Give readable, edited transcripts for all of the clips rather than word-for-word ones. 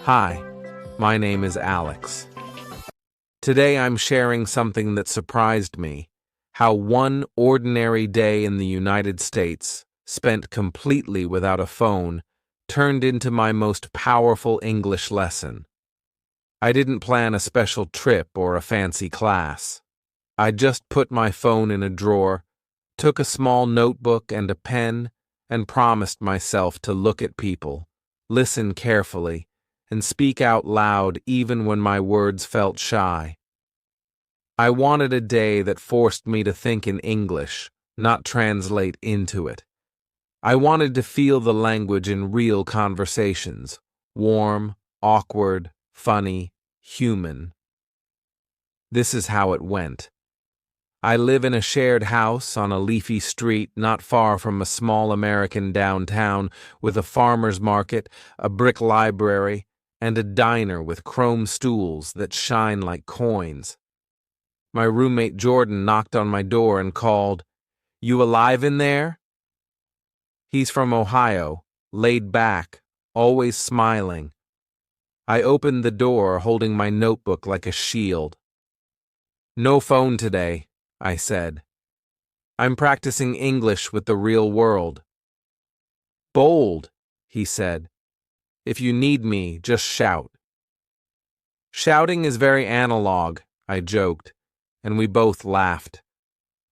Hi, my name is Alex. Today I'm sharing something that surprised me: how one ordinary day in the United States, spent completely without a phone, turned into my most powerful English lesson. I didn't plan a special trip or a fancy class. I just put my phone in a drawer, took a small notebook and a pen, and promised myself to look at people, listen carefully, and speak out loud even when my words felt shy. I wanted a day that forced me to think in English, not translate into it. I wanted to feel the language in real conversations: warm, awkward, funny, human. This is how it went. I live in a shared house on a leafy street not far from a small American downtown with a farmer's market, a brick library, and a diner with chrome stools that shine like coins. My roommate Jordan knocked on my door and called, "You alive in there?" He's from Ohio, laid back, always smiling. I opened the door, holding my notebook like a shield. "No phone today," I said. "I'm practicing English with the real world." "Bold," he said. "If you need me, just shout." "Shouting is very analog," I joked, and we both laughed.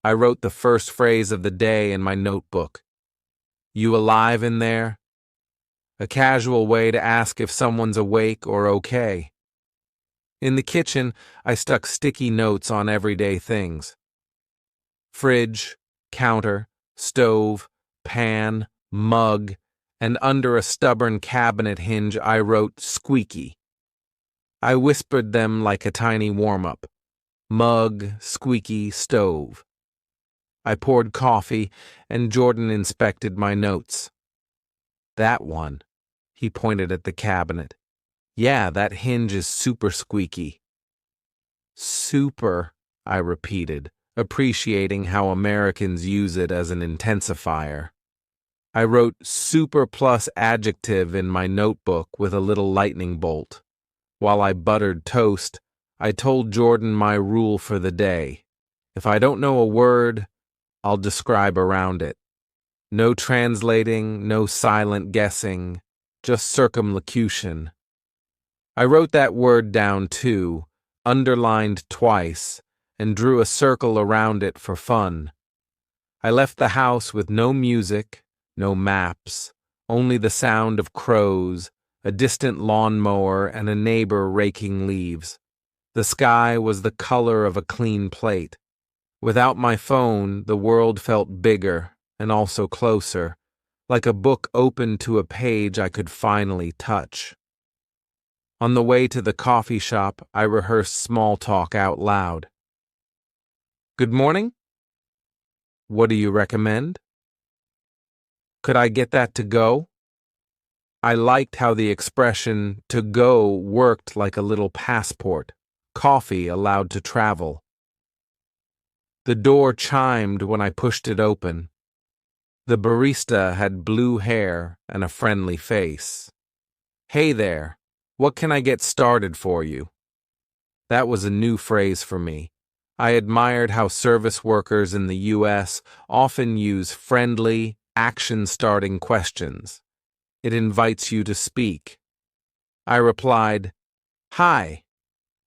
I wrote the first phrase of the day in my notebook. "You alive in there?" A casual way to ask if someone's awake or okay. In the kitchen, I stuck sticky notes on everyday things: fridge, counter, stove, pan, mug, and under a stubborn cabinet hinge I wrote "squeaky." I whispered them like a tiny warm-up: mug, squeaky, stove. I poured coffee, and Jordan inspected my notes. "That one," he pointed at the cabinet. "Yeah, that hinge is super squeaky." "Super," I repeated, appreciating how Americans use it as an intensifier. I wrote "super" plus adjective in my notebook with a little lightning bolt. While I buttered toast, I told Jordan my rule for the day: if I don't know a word, I'll describe around it. No translating, no silent guessing, just circumlocution. I wrote that word down too, underlined twice, and drew a circle around it for fun. I left the house with no music, no maps, only the sound of crows, a distant lawnmower, and a neighbor raking leaves. The sky was the color of a clean plate. Without my phone, the world felt bigger and also closer, like a book open to a page I could finally touch. On the way to the coffee shop, I rehearsed small talk out loud. "Good morning? What do you recommend? Could I get that to go?" I liked how the expression "to go" worked like a little passport. Coffee allowed to travel. The door chimed when I pushed it open. The barista had blue hair and a friendly face. "Hey there, what can I get started for you?" That was a new phrase for me. I admired how service workers in the U.S. often use friendly, action-starting questions. It invites you to speak. I replied, "Hi,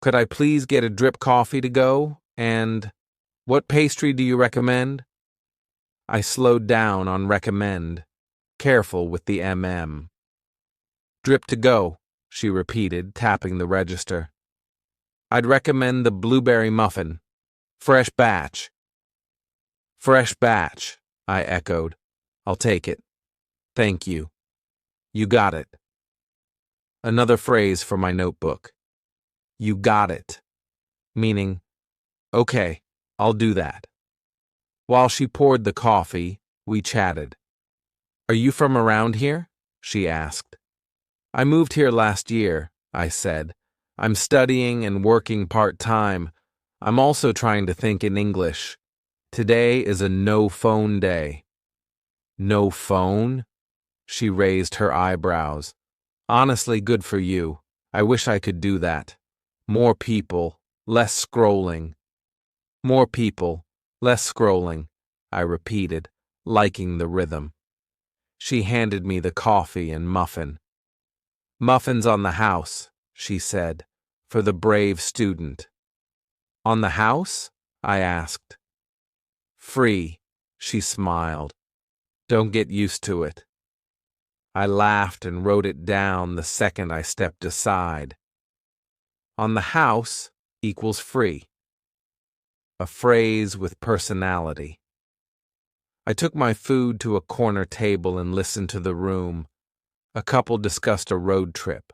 could I please get a drip coffee to go? And what pastry do you recommend?" I slowed down on recommend, careful with the MM. "Drip to go," she repeated, tapping the register. "I'd recommend the blueberry muffin. Fresh batch." "Fresh batch," I echoed. "I'll take it. Thank you. You got it." Another phrase for my notebook. You got it. Meaning, okay, I'll do that. While she poured the coffee, we chatted. "Are you from around here?" she asked. "I moved here last year," I said. "I'm studying and working part-time. I'm also trying to think in English. Today is a no-phone day." "No phone?" She raised her eyebrows. "Honestly, good for you. I wish I could do that. More people, less scrolling. More people, less scrolling, I repeated, liking the rhythm. She handed me the coffee and muffin. Muffins on the house, she said, for the brave student. On the house? I asked. Free, she smiled. Don't get used to it. I laughed and wrote it down the second I stepped aside. On the house equals free. A phrase with personality. I took my food to a corner table and listened to the room. A couple discussed a road trip.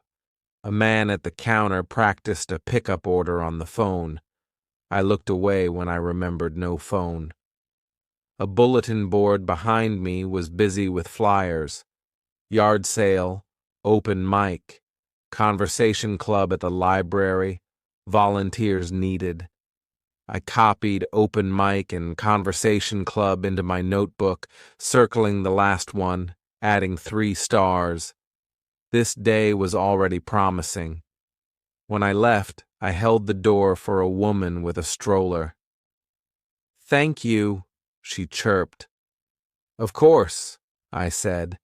A man at the counter practiced a pickup order on the phone. I looked away when I remembered no phone. A bulletin board behind me was busy with flyers. Yard sale, open mic, conversation club at the library, volunteers needed. I copied open mic and conversation club into my notebook, circling the last one, adding 3 stars. This day was already promising. When I left, I held the door for a woman with a stroller. Thank you, she chirped. Of course, I said,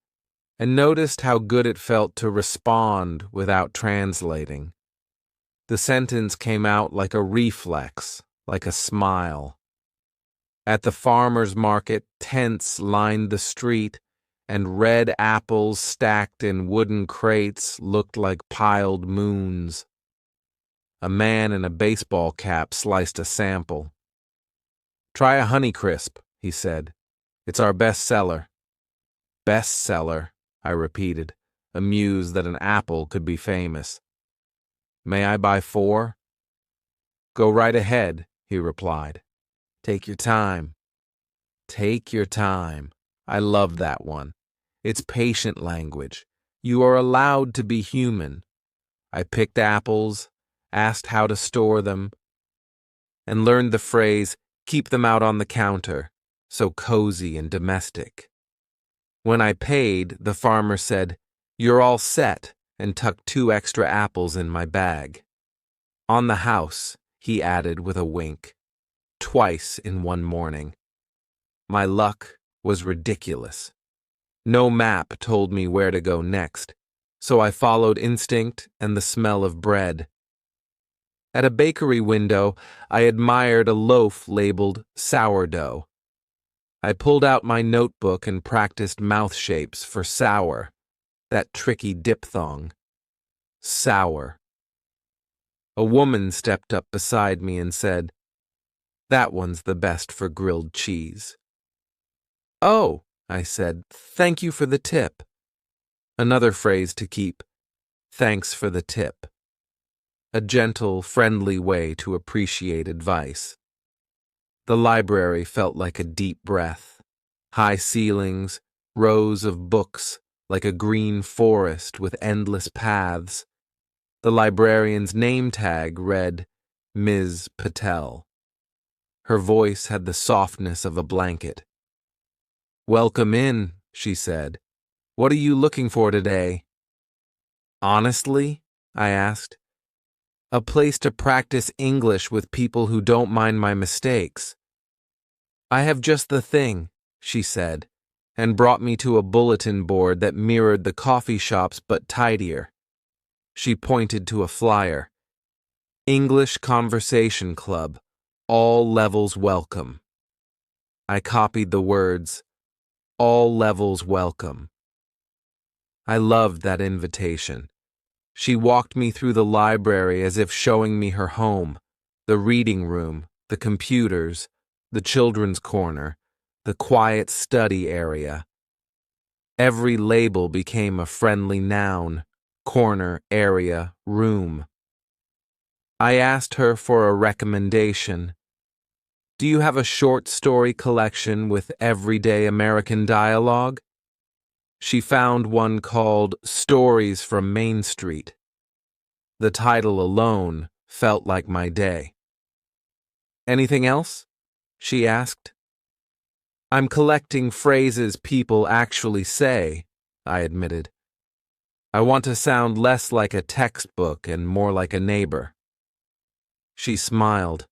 and noticed how good it felt to respond without translating. The sentence came out like a reflex, like a smile. At the farmer's market, tents lined the street, and red apples stacked in wooden crates looked like piled moons. A man in a baseball cap sliced a sample. Try a Honeycrisp, he said. It's our best seller. Best seller, I repeated, amused that an apple could be famous. May I buy 4? Go right ahead, he replied. Take your time. Take your time. I love that one. It's patient language. You are allowed to be human. I picked apples, asked how to store them, and learned the phrase, keep them out on the counter, so cozy and domestic. When I paid, the farmer said, You're all set, and tucked 2 extra apples in my bag. On the house, he added with a wink, twice in one morning. My luck was ridiculous. No map told me where to go next, so I followed instinct and the smell of bread. At a bakery window, I admired a loaf labeled sourdough. I pulled out my notebook and practiced mouth shapes for sour, that tricky diphthong. Sour. A woman stepped up beside me and said, That one's the best for grilled cheese. Oh, I said, thank you for the tip. Another phrase to keep, thanks for the tip. A gentle, friendly way to appreciate advice. The library felt like a deep breath. High ceilings, rows of books, like a green forest with endless paths. The librarian's name tag read, Ms. Patel. Her voice had the softness of a blanket. Welcome in, she said. What are you looking for today? Honestly, I asked. A place to practice English with people who don't mind my mistakes. I have just the thing, she said, and brought me to a bulletin board that mirrored the coffee shop's but tidier. She pointed to a flyer. English Conversation Club, all levels welcome. I copied the words, all levels welcome. I loved that invitation. She walked me through the library as if showing me her home, the reading room, the computers, the children's corner, the quiet study area. Every label became a friendly noun, corner, area, room. I asked her for a recommendation. Do you have a short story collection with everyday American dialogue? She found one called Stories from Main Street. The title alone felt like my day. Anything else? She asked. I'm collecting phrases people actually say, I admitted. I want to sound less like a textbook and more like a neighbor. She smiled.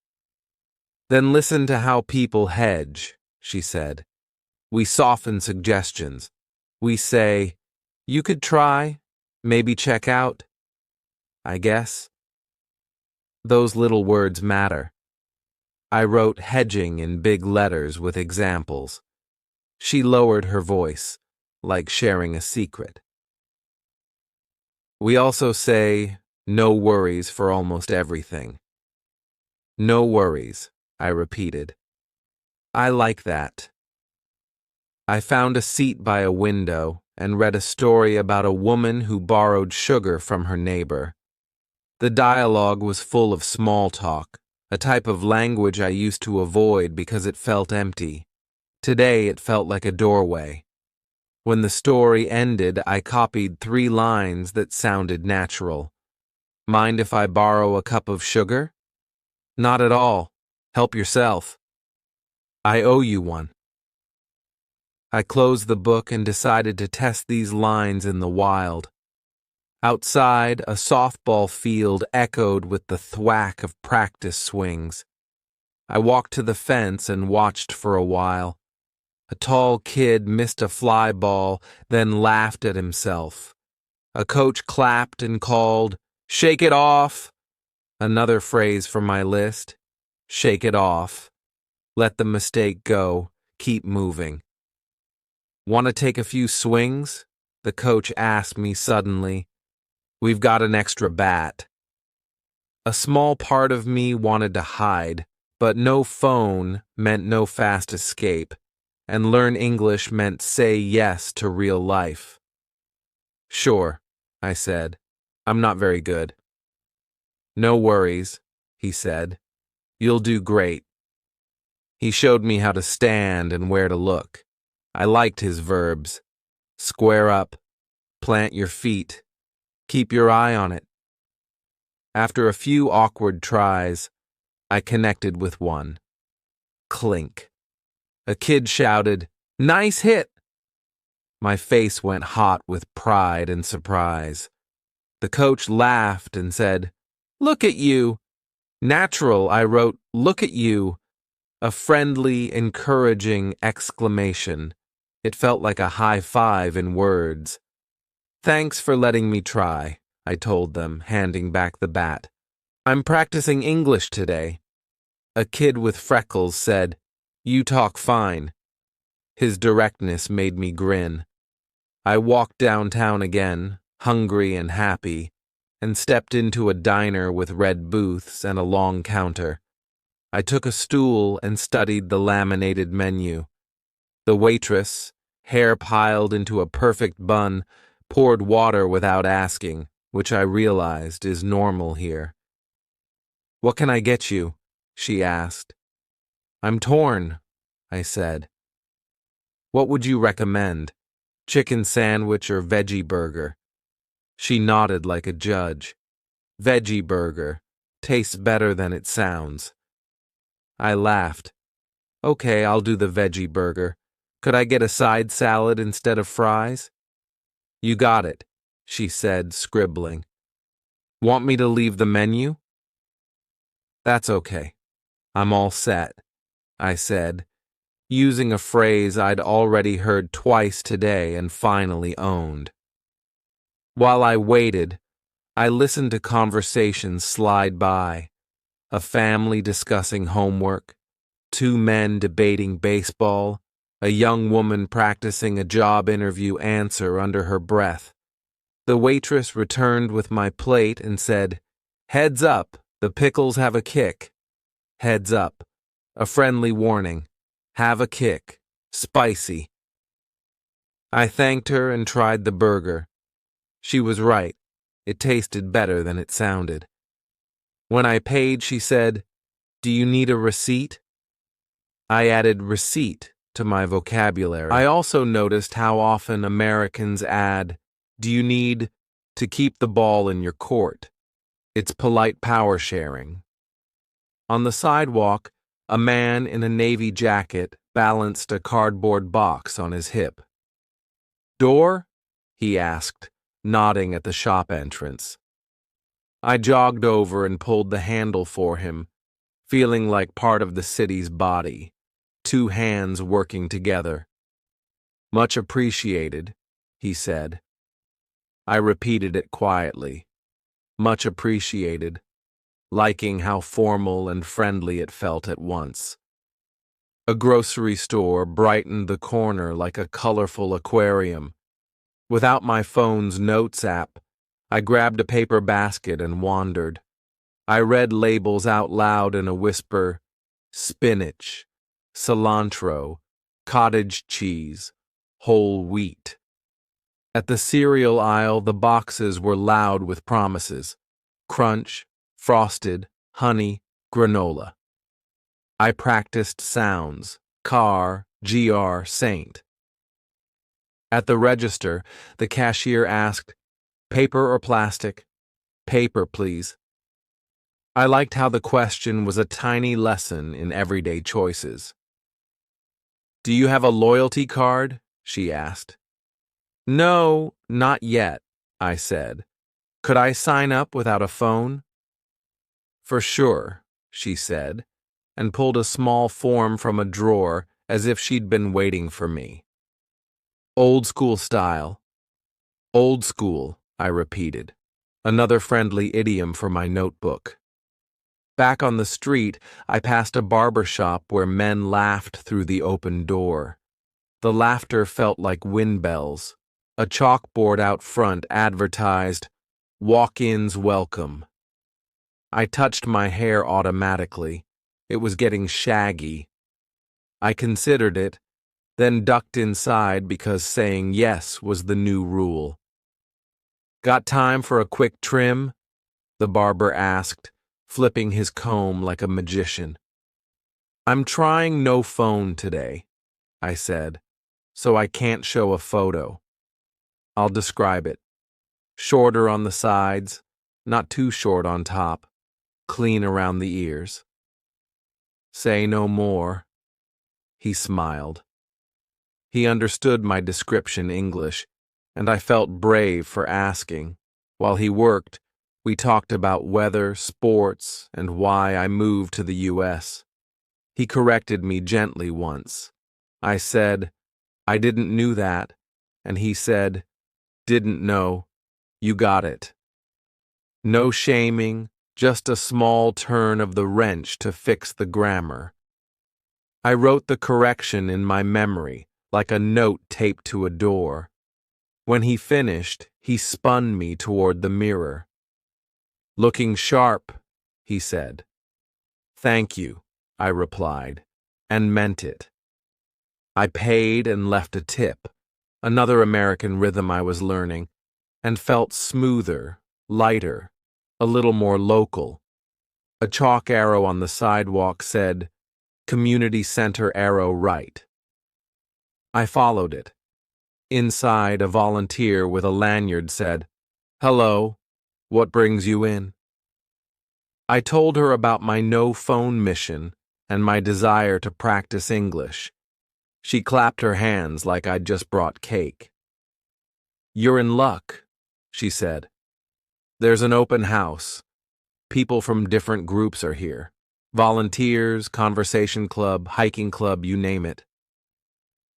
Then listen to how people hedge, she said. We soften suggestions. We say, you could try, maybe check out. I guess. Those little words matter. I wrote hedging in big letters with examples. She lowered her voice, like sharing a secret. We also say, no worries for almost everything. No worries, I repeated. I like that. I found a seat by a window and read a story about a woman who borrowed sugar from her neighbor. The dialogue was full of small talk, a type of language I used to avoid because it felt empty. Today it felt like a doorway. When the story ended, I copied 3 lines that sounded natural. Mind if I borrow a cup of sugar? Not at all. Help yourself. I owe you one. I closed the book and decided to test these lines in the wild. Outside, a softball field echoed with the thwack of practice swings. I walked to the fence and watched for a while. A tall kid missed a fly ball, then laughed at himself. A coach clapped and called, "Shake it off!" Another phrase from my list, "Shake it off." Let the mistake go. Keep moving. Want to take a few swings? The coach asked me suddenly. We've got an extra bat. A small part of me wanted to hide, but no phone meant no fast escape, and learn English meant say yes to real life. Sure, I said. I'm not very good. No worries, he said. You'll do great. He showed me how to stand and where to look. I liked his verbs. Square up, plant your feet, keep your eye on it. After a few awkward tries, I connected with one. Clink. A kid shouted, "Nice hit!" My face went hot with pride and surprise. The coach laughed and said, "Look at you." Natural, I wrote, "Look at you." A friendly, encouraging exclamation. It felt like a high five in words. Thanks for letting me try, I told them, handing back the bat. I'm practicing English today. A kid with freckles said, "You talk fine." His directness made me grin. I walked downtown again, hungry and happy, and stepped into a diner with red booths and a long counter. I took a stool and studied the laminated menu. The waitress, hair piled into a perfect bun, poured water without asking, which I realized is normal here. "What can I get you?" she asked. "I'm torn," I said. "What would you recommend? Chicken sandwich or veggie burger?" She nodded like a judge. "Veggie burger. Tastes better than it sounds." I laughed. "Okay, I'll do the veggie burger. Could I get a side salad instead of fries?" "You got it," she said, scribbling. "Want me to leave the menu?" "That's okay. I'm all set," I said, using a phrase I'd already heard twice today and finally owned. While I waited, I listened to conversations slide by. A family discussing homework, 2 men debating baseball, a young woman practicing a job interview answer under her breath. The waitress returned with my plate and said, "Heads up, the pickles have a kick." Heads up. A friendly warning. Have a kick. Spicy. I thanked her and tried the burger. She was right. It tasted better than it sounded. When I paid, she said, "Do you need a receipt?" I added receipt to my vocabulary. I also noticed how often Americans add, "Do you need," to keep the ball in your court. It's polite power sharing. On the sidewalk, a man in a navy jacket balanced a cardboard box on his hip. "Door?" he asked, nodding at the shop entrance. I jogged over and pulled the handle for him, feeling like part of the city's body, two hands working together. "Much appreciated," he said. I repeated it quietly. Much appreciated, liking how formal and friendly it felt at once. A grocery store brightened the corner like a colorful aquarium. Without my phone's notes app, I grabbed a paper basket and wandered. I read labels out loud in a whisper: spinach, cilantro, cottage cheese, whole wheat. At the cereal aisle, the boxes were loud with promises: crunch, frosted, honey, granola. I practiced sounds: car, gr, saint. At the register, the cashier asked, "Paper or plastic?" "Paper, please." I liked how the question was a tiny lesson in everyday choices. "Do you have a loyalty card?" she asked. "No, not yet," I said. "Could I sign up without a phone?" "For sure," she said, and pulled a small form from a drawer as if she'd been waiting for me. "Old school style." "Old school," I repeated, another friendly idiom for my notebook. Back on the street, I passed a barber shop where men laughed through the open door. The laughter felt like wind bells. A chalkboard out front advertised, "Walk-ins welcome." I touched my hair automatically. It was getting shaggy. I considered it, then ducked inside because saying yes was the new rule. "Got time for a quick trim?" the barber asked, flipping his comb like a magician. "I'm trying no phone today," I said, "so I can't show a photo. I'll describe it. Shorter on the sides, not too short on top, clean around the ears." "Say no more." He smiled. He understood my description English, and I felt brave for asking. While he worked, we talked about weather, sports, and why I moved to the U.S. He corrected me gently once. I said, "I didn't knew that," and he said, "Didn't know. You got it." No shaming, just a small turn of the wrench to fix the grammar. I wrote the correction in my memory, like a note taped to a door. When he finished, he spun me toward the mirror. "Looking sharp," he said. "Thank you," I replied, and meant it. I paid and left a tip, another American rhythm I was learning, and felt smoother, lighter, a little more local. A chalk arrow on the sidewalk said, "Community Center arrow right." I followed it. Inside, a volunteer with a lanyard said, "Hello, what brings you in?" I told her about my no-phone mission and my desire to practice English. She clapped her hands like I'd just brought cake. "You're in luck," she said. "There's an open house. People from different groups are here. Volunteers, conversation club, hiking club, you name it."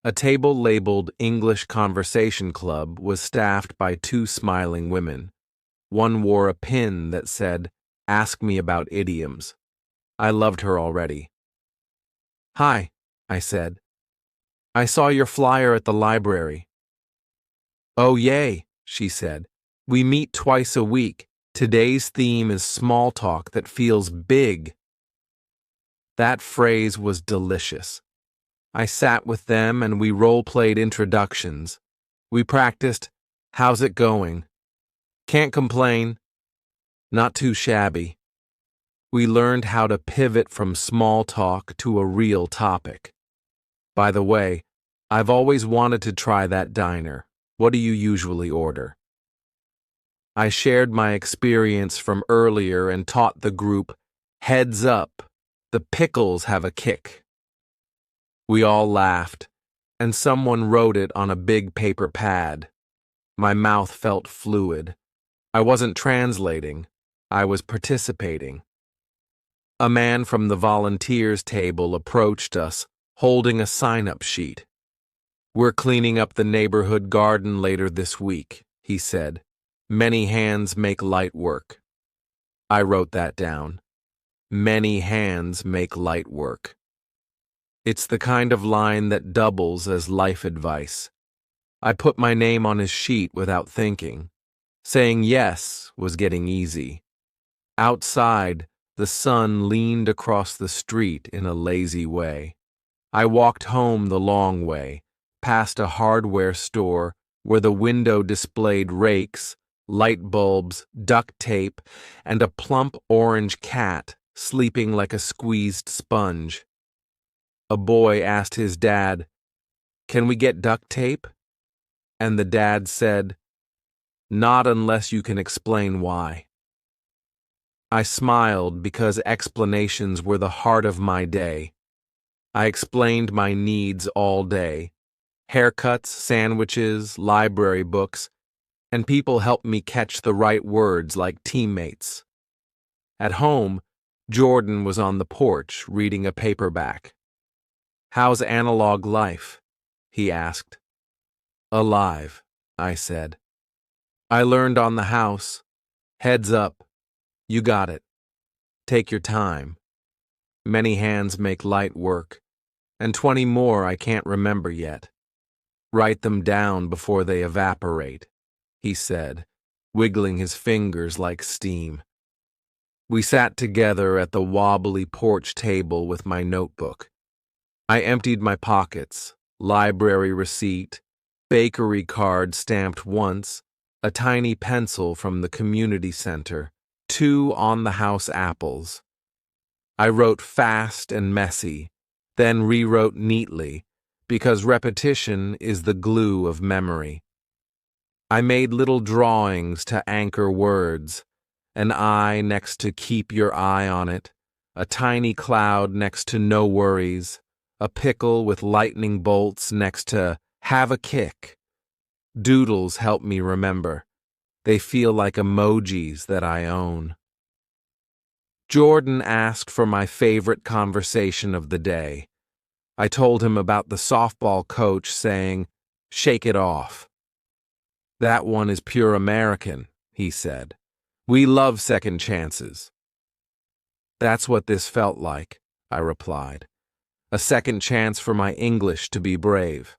A table labeled English Conversation Club was staffed by two smiling women. One wore a pin that said, "Ask me about idioms." I loved her already. "Hi," I said. "I saw your flyer at the library." "Oh, yay," she said. "We meet twice a week. Today's theme is small talk that feels big." That phrase was delicious. I sat with them and we role-played introductions. We practiced, "How's it going?" "Can't complain." "Not too shabby." We learned how to pivot from small talk to a real topic. By the way, I've always wanted to try that diner. What do you usually order? I shared my experience from earlier and taught the group, "Heads up, the pickles have a kick." We all laughed, and someone wrote it on a big paper pad. My mouth felt fluid. I wasn't translating. I was participating. A man from the volunteers table approached us, holding a sign-up sheet. "We're cleaning up the neighborhood garden later this week," he said. "Many hands make light work." I wrote that down. Many hands make light work. It's the kind of line that doubles as life advice. I put my name on his sheet without thinking. Saying yes was getting easy. Outside, the sun leaned across the street in a lazy way. I walked home the long way, past a hardware store where the window displayed rakes, light bulbs, duct tape, and a plump orange cat sleeping like a squeezed sponge. A boy asked his dad, "Can we get duct tape?" And the dad said, "Not unless you can explain why." I smiled because explanations were the heart of my day. I explained my needs all day. Haircuts, sandwiches, library books, and people helped me catch the right words like teammates. At home, Jordan was on the porch reading a paperback. "How's analog life?" he asked. "Alive," I said. I learned on the house, heads up, you got it. Take your time. Many hands make light work, and 20 more I can't remember yet. Write them down before they evaporate, he said, wiggling his fingers like steam. We sat together at the wobbly porch table with my notebook. I emptied my pockets, library receipt, bakery card stamped once, a tiny pencil from the community center, 2 on-the-house apples. I wrote fast and messy, then rewrote neatly, because repetition is the glue of memory. I made little drawings to anchor words, an eye next to "keep your eye on it," a tiny cloud next to "no worries," a pickle with lightning bolts next to "have a kick." Doodles help me remember. They feel like emojis that I own. Jordan asked for my favorite conversation of the day. I told him about the softball coach saying, "Shake it off." "That one is pure American," he said. "We love second chances." "That's what this felt like," I replied. "A second chance for my English to be brave."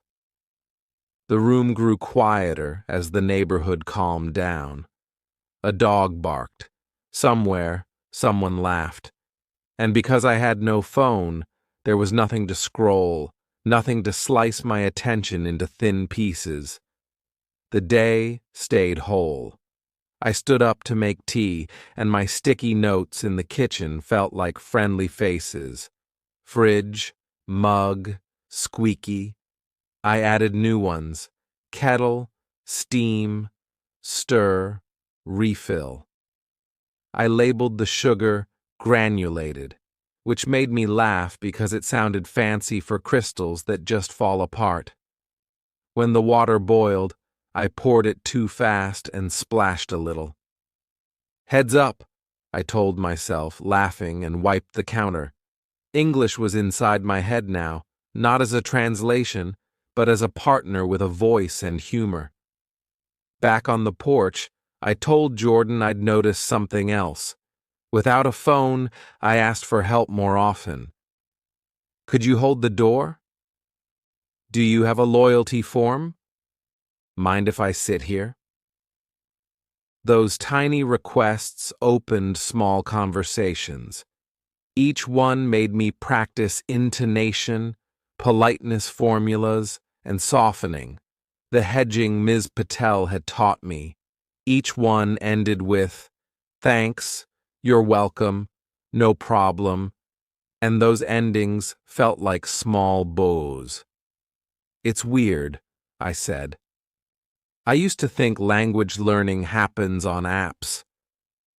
The room grew quieter as the neighborhood calmed down. A dog barked. Somewhere, someone laughed. And because I had no phone, there was nothing to scroll, nothing to slice my attention into thin pieces. The day stayed whole. I stood up to make tea, and my sticky notes in the kitchen felt like friendly faces. Fridge, mug, squeaky. I added new ones: kettle, steam, stir, refill. I labeled the sugar granulated, which made me laugh because it sounded fancy for crystals that just fall apart. When the water boiled, I poured it too fast and splashed a little. "Heads up," I told myself, laughing, and wiped the counter. English was inside my head now, not as a translation, but as a partner with a voice and humor. Back on the porch, I told Jordan I'd noticed something else. Without a phone, I asked for help more often. "Could you hold the door?" "Do you have a loyalty form?" "Mind if I sit here?" Those tiny requests opened small conversations. Each one made me practice intonation, politeness formulas, and softening, the hedging Ms. Patel had taught me. Each one ended with, "Thanks, you're welcome, no problem," and those endings felt like small bows. "It's weird," I said. I used to think language learning happens on apps,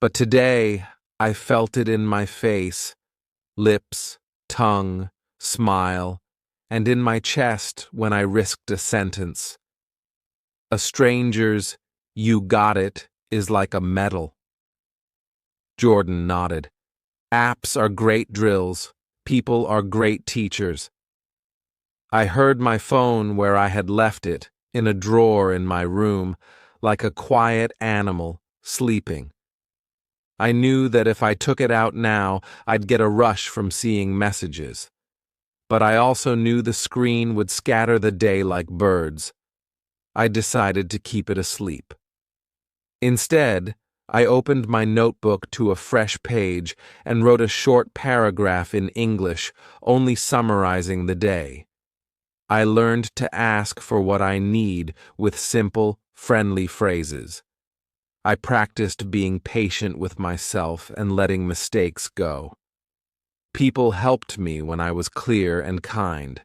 but today I felt it in my face, lips, tongue, smile, and in my chest when I risked a sentence. A stranger's "you got it" is like a medal. Jordan nodded. Apps are great drills. People are great teachers. I heard my phone where I had left it, in a drawer in my room, like a quiet animal, sleeping. I knew that if I took it out now, I'd get a rush from seeing messages. But I also knew the screen would scatter the day like birds. I decided to keep it asleep. Instead, I opened my notebook to a fresh page and wrote a short paragraph in English, only summarizing the day. I learned to ask for what I need with simple, friendly phrases. I practiced being patient with myself and letting mistakes go. People helped me when I was clear and kind.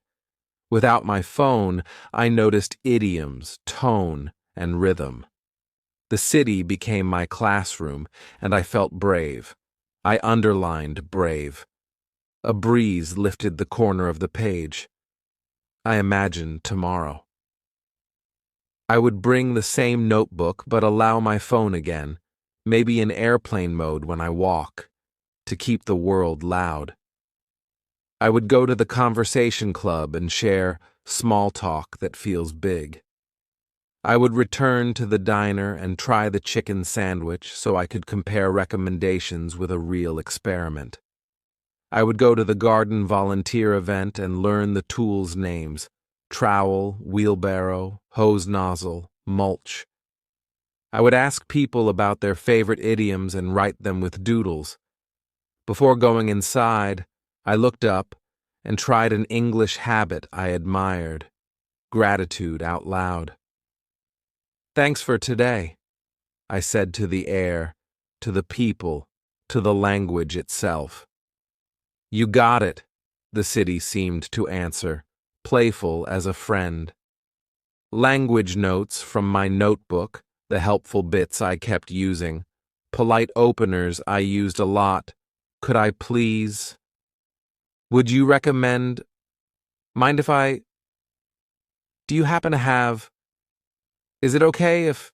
Without my phone, I noticed idioms, tone, and rhythm. The city became my classroom, and I felt brave. I underlined brave. A breeze lifted the corner of the page. I imagined tomorrow. I would bring the same notebook but allow my phone again, maybe in airplane mode when I walk, to keep the world loud. I would go to the conversation club and share small talk that feels big. I would return to the diner and try the chicken sandwich so I could compare recommendations with a real experiment. I would go to the garden volunteer event and learn the tools' names: trowel, wheelbarrow, hose nozzle, mulch. I would ask people about their favorite idioms and write them with doodles. Before going inside, I looked up and tried an English habit I admired: gratitude out loud. "Thanks for today," I said to the air, to the people, to the language itself. "You got it," the city seemed to answer, playful as a friend. Language notes from my notebook, the helpful bits I kept using, polite openers I used a lot. "Could I please? Would you recommend? Mind if I? Do you happen to have? Is it okay if?"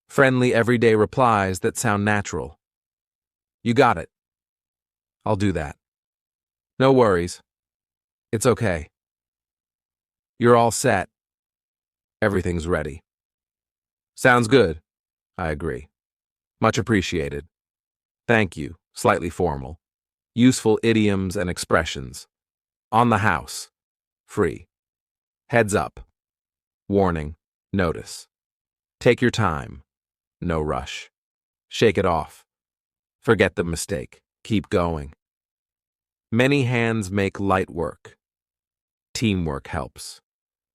Friendly everyday replies that sound natural. "You got it. I'll do that. No worries. It's okay. You're all set. Everything's ready." "Sounds good," I agree. "Much appreciated. Thank you," slightly formal. Useful idioms and expressions. On the house. Free. Heads up. Warning. Notice. Take your time. No rush. Shake it off. Forget the mistake. Keep going. Many hands make light work. Teamwork helps.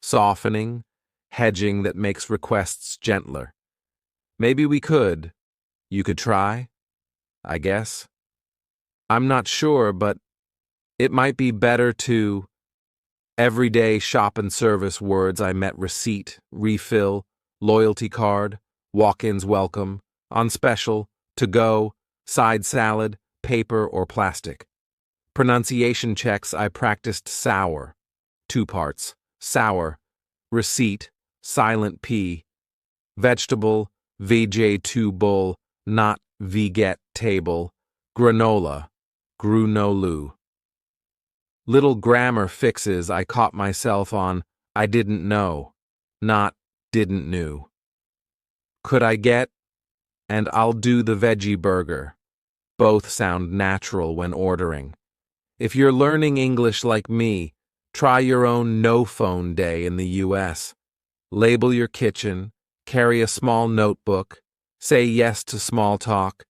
Softening, hedging that makes requests gentler. Maybe we could. You could try, I guess. I'm not sure, but it might be better to. Everyday shop and service words I met: receipt, refill, loyalty card, walk-ins welcome, on special, to go, side salad, paper or plastic. Pronunciation checks I practiced: sour, 2 parts, sour, receipt, silent P, vegetable, VJ2 bull, not veget table, granola, grunolu. Little grammar fixes I caught myself on: I didn't know, not didn't knew. Could I get? And I'll do the veggie burger. Both sound natural when ordering. If you're learning English like me, try your own no-phone day in the US. Label your kitchen, carry a small notebook, say yes to small talk,